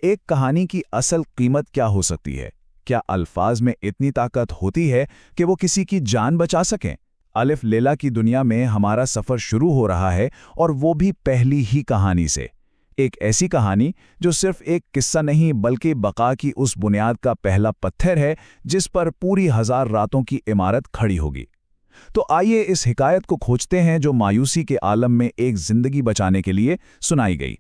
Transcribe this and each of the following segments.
एक कहानी की असल कीमत क्या हो सकती है? क्या अल्फाज में इतनी ताकत होती है कि वो किसी की जान बचा सकें? अलिफ लैला की दुनिया में हमारा सफ़र शुरू हो रहा है, और वो भी पहली ही कहानी से। एक ऐसी कहानी जो सिर्फ एक किस्सा नहीं बल्कि बका की उस बुनियाद का पहला पत्थर है जिस पर पूरी 1000 रातों की इमारत खड़ी होगी। तो आइए इस हिकायत को खोजते हैं जो मायूसी के आलम में एक जिंदगी बचाने के लिए सुनाई गई।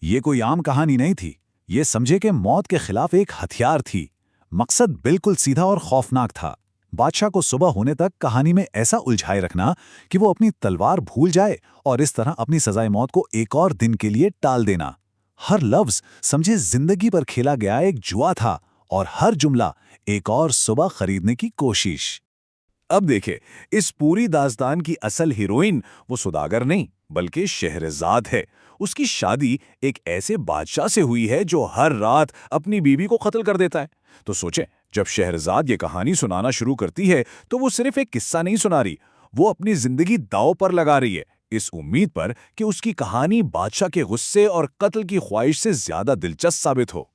ये कोई आम कहानी नहीं थी। ये समझे कि मौत के खिलाफ एक हथियार थी। मकसद बिल्कुल सीधा और खौफनाक था। बादशाह को सुबह होने तक कहानी में ऐसा उलझाए रखना कि वो अपनी तलवार भूल जाए और इस तरह अपनी सजाए मौत को एक और दिन के लिए टाल देना। हर लफ्ज समझे जिंदगी पर खेला गया एक जुआ था, और हर जुमला एक और सुबह खरीदने की कोशिश। अब देखे, इस पूरी दास्तान की असल हीरोइन वो सौदागर नहीं बल्कि शहरजाद है। उसकी शादी एक ऐसे बादशाह से हुई है जो हर रात अपनी बीवी को कत्ल कर देता है। तो सोचें, जब शहरजाद ये कहानी सुनाना शुरू करती है तो वो सिर्फ एक किस्सा नहीं सुना रही, वो अपनी जिंदगी दांव पर लगा रही है, इस उम्मीद पर कि उसकी कहानी बादशाह के गुस्से और कत्ल की ख्वाहिश से ज्यादा दिलचस्प साबित हो।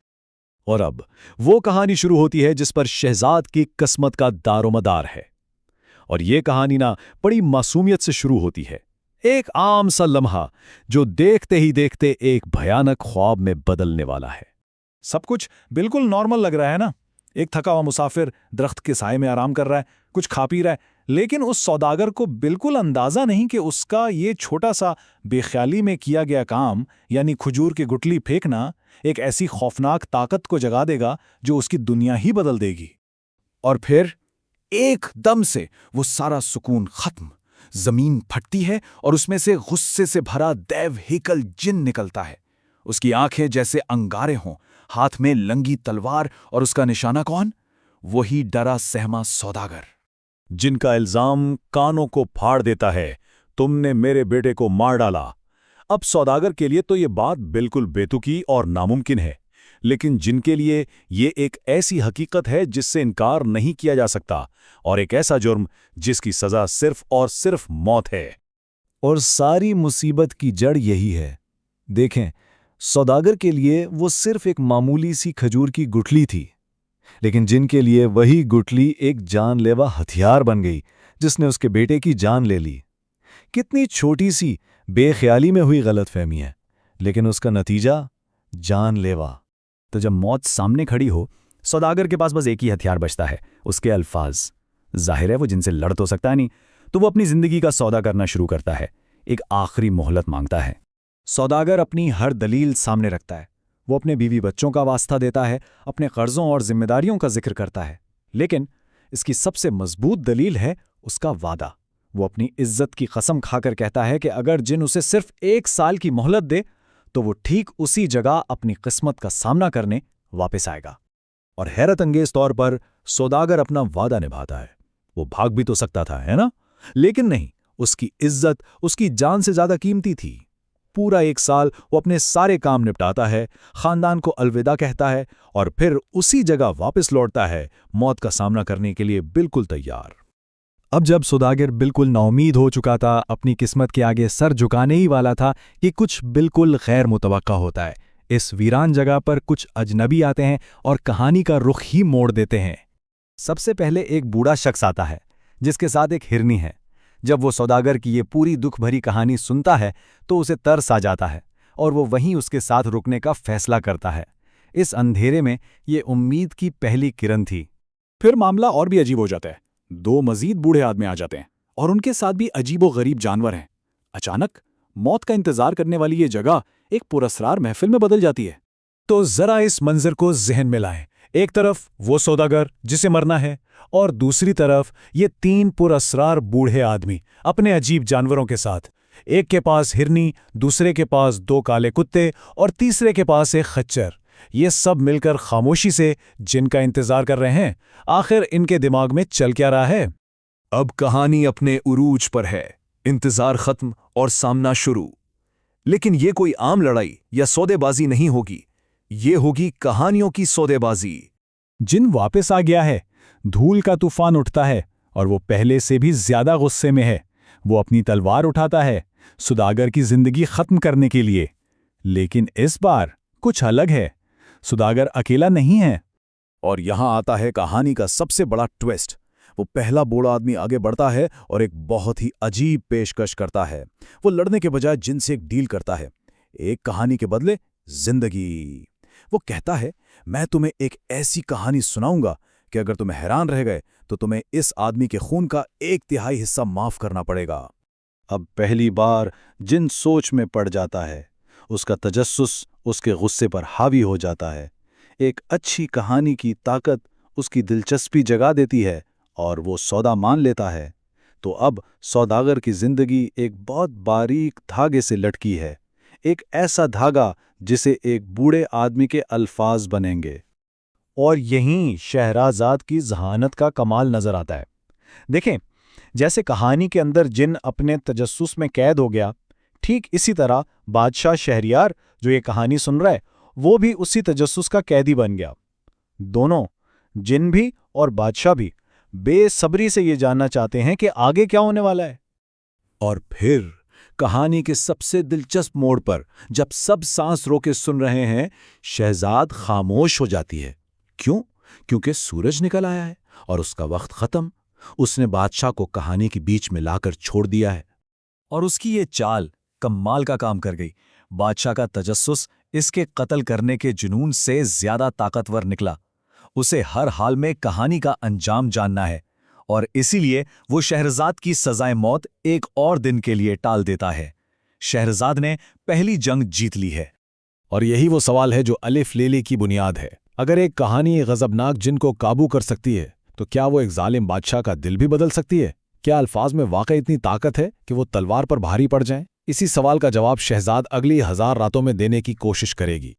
और अब वो कहानी शुरू होती है जिस पर शहजाद की किस्मत का दारोमदार है। और ये कहानी ना बड़ी मासूमियत से शुरू होती है। एक आम सा लम्हा जो देखते ही देखते एक भयानक ख्वाब में बदलने वाला है। सब कुछ बिल्कुल नॉर्मल लग रहा है ना। एक थका हुआ मुसाफिर दरख्त के साए में आराम कर रहा है, कुछ खा पी रहा है, लेकिन उस सौदागर को बिल्कुल अंदाजा नहीं कि उसका ये छोटा सा बेख्याली में किया गया काम, यानी खजूर की गुठली फेंकना, एक ऐसी खौफनाक ताकत को जगा देगा जो उसकी दुनिया ही बदल देगी। और फिर एकदम से वो सारा सुकून खत्म। जमीन फटती है और उसमें से गुस्से से भरा दैव हेकल जिन निकलता है। उसकी आंखें जैसे अंगारे हों, हाथ में लंगी तलवार, और उसका निशाना कौन? वही डरा सहमा सौदागर जिनका इल्जाम कानों को फाड़ देता है, तुमने मेरे बेटे को मार डाला। अब सौदागर के लिए तो ये बात बिल्कुल बेतुकी और नामुमकिन है, लेकिन जिनके लिए ये एक ऐसी हकीकत है जिससे इनकार नहीं किया जा सकता, और एक ऐसा जुर्म जिसकी सजा सिर्फ और सिर्फ मौत है। और सारी मुसीबत की जड़ यही है। देखें, सौदागर के लिए वो सिर्फ एक मामूली सी खजूर की गुठली थी, लेकिन जिनके लिए वही गुठली एक जानलेवा हथियार बन गई जिसने उसके बेटे की जान ले ली। कितनी छोटी सी बेख्याली में हुई गलतफहमी है, लेकिन उसका नतीजा जानलेवा। तो जब मौत सामने खड़ी हो, सौदागर के पास बस एक ही हथियार बचता है, उसके अल्फाज। जाहिर है वो जिनसे लड़ तो सकता नहीं, तो वो अपनी जिंदगी का सौदा करना शुरू करता है, एक आखिरी मोहलत मांगता है। सौदागर अपनी हर दलील सामने रखता है। वो अपने बीवी बच्चों का वास्ता देता है, अपने कर्जों और जिम्मेदारियों का जिक्र करता है, लेकिन इसकी सबसे मजबूत दलील है उसका वादा। वो अपनी इज्जत की कसम खाकर कहता है कि अगर जिन उसे सिर्फ 1 साल की मोहलत दे तो वो ठीक उसी जगह अपनी किस्मत का सामना करने वापस आएगा। और हैरत अंगेज तौर पर सौदागर अपना वादा निभाता है। वो भाग भी तो सकता था, है ना? लेकिन नहीं, उसकी इज्जत उसकी जान से ज्यादा कीमती थी। पूरा 1 साल वो अपने सारे काम निपटाता है, खानदान को अलविदा कहता है, और फिर उसी जगह वापस लौटता है, मौत का सामना करने के लिए बिल्कुल तैयार। अब जब सौदागर बिल्कुल नाउमीद हो चुका था, अपनी किस्मत के आगे सर झुकाने ही वाला था कि कुछ बिल्कुल गैर मुतवक्का होता है। इस वीरान जगह पर कुछ अजनबी आते हैं और कहानी का रुख ही मोड़ देते हैं। सबसे पहले एक बूढ़ा शख्स आता है जिसके साथ एक हिरनी है। जब वो सौदागर की ये पूरी दुख भरी कहानी सुनता है तो उसे तरस आ जाता है और वो वहीं उसके साथ रुकने का फैसला करता है। इस अंधेरे में ये उम्मीद की पहली किरण थी। फिर मामला और भी अजीब हो जाता है। 2 मजीद बूढ़े आदमी आ जाते हैं और उनके साथ भी अजीबो-गरीब जानवर हैं। अचानक मौत का इंतजार करने वाली ये जगह एक पुरस्रार महफिल में बदल जाती है। तो जरा इस मंजर को जहन में लाएं। एक तरफ वो सौदागर जिसे मरना है, और दूसरी तरफ ये 3 पुरअसरार बूढ़े आदमी अपने अजीब जानवरों के साथ। एक के पास हिरनी, दूसरे के पास 2 काले कुत्ते और तीसरे के पास एक खच्चर। ये सब मिलकर खामोशी से जिनका इंतजार कर रहे हैं। आखिर इनके दिमाग में चल क्या रहा है? अब कहानी अपने उरूज पर है। इंतजार खत्म और सामना शुरू। लेकिन ये कोई आम लड़ाई या सौदेबाजी नहीं होगी, ये होगी कहानियों की सौदेबाजी। जिन वापस आ गया है, धूल का तूफान उठता है और वो पहले से भी ज्यादा गुस्से में है। वो अपनी तलवार उठाता है सौदागर की जिंदगी खत्म करने के लिए। लेकिन इस बार कुछ अलग है। सुदागर अकेला नहीं है। और यहां आता है कहानी का सबसे बड़ा ट्विस्ट। वो पहला बूढ़ा आदमी आगे बढ़ता है और एक बहुत ही अजीब पेशकश करता है। वो लड़ने के बजाय जिनसे एक डील करता है, एक कहानी के बदले जिंदगी। वो कहता है, मैं तुम्हें एक ऐसी कहानी सुनाऊंगा कि अगर तुम्हें हैरान रह गए तो तुम्हें इस आदमी के खून का 1/3 हिस्सा माफ करना पड़ेगा। अब पहली बार जिन सोच में पड़ जाता है, उसका तजस्सुस उसके गुस्से पर हावी हो जाता है। एक अच्छी कहानी की ताकत उसकी दिलचस्पी जगा देती है और वो सौदा मान लेता है। तो अब सौदागर की जिंदगी एक बहुत बारीक धागे से लटकी है, एक ऐसा धागा जिसे एक बूढ़े आदमी के अल्फाज बनेंगे। और यहीं शहराजाद की जहानत का कमाल नजर आता है। देखें, जैसे कहानी के अंदर जिन अपने तजस्सुस में कैद हो गया, ठीक इसी तरह बादशाह शहरयार जो ये कहानी सुन रहा है, वो भी उसी तजस्सुस का कैदी बन गया। दोनों, जिन भी और बादशाह भी, बेसब्री से ये जानना चाहते हैं कि आगे क्या होने वाला है। और फिर कहानी के सबसे दिलचस्प मोड़ पर, जब सब सांस रोके सुन रहे हैं, शहजाद खामोश हो जाती है। क्यों? क्योंकि सूरज निकल आया है और उसका वक्त खत्म। उसने बादशाह को कहानी के बीच में लाकर छोड़ दिया है। और उसकी ये चाल कमाल का काम कर गई। बादशाह का तजस्सुस इसके कत्ल करने के जुनून से ज्यादा ताकतवर निकला। उसे हर हाल में कहानी का अंजाम जानना है और इसीलिए वो शहरजाद की सजाए मौत एक और दिन के लिए टाल देता है। शहरजाद ने पहली जंग जीत ली है। और यही वो सवाल है जो अलिफ लेले की बुनियाद है। अगर एक कहानी एक गजबनाक जिन को काबू कर सकती है, तो क्या वो एक जालिम बादशाह का दिल भी बदल सकती है? क्या अल्फाज में वाकई इतनी ताकत है कि वो तलवार पर भारी पड़ जाएं? इसी सवाल का जवाब शहजाद अगली 1000 रातों में देने की कोशिश करेगी।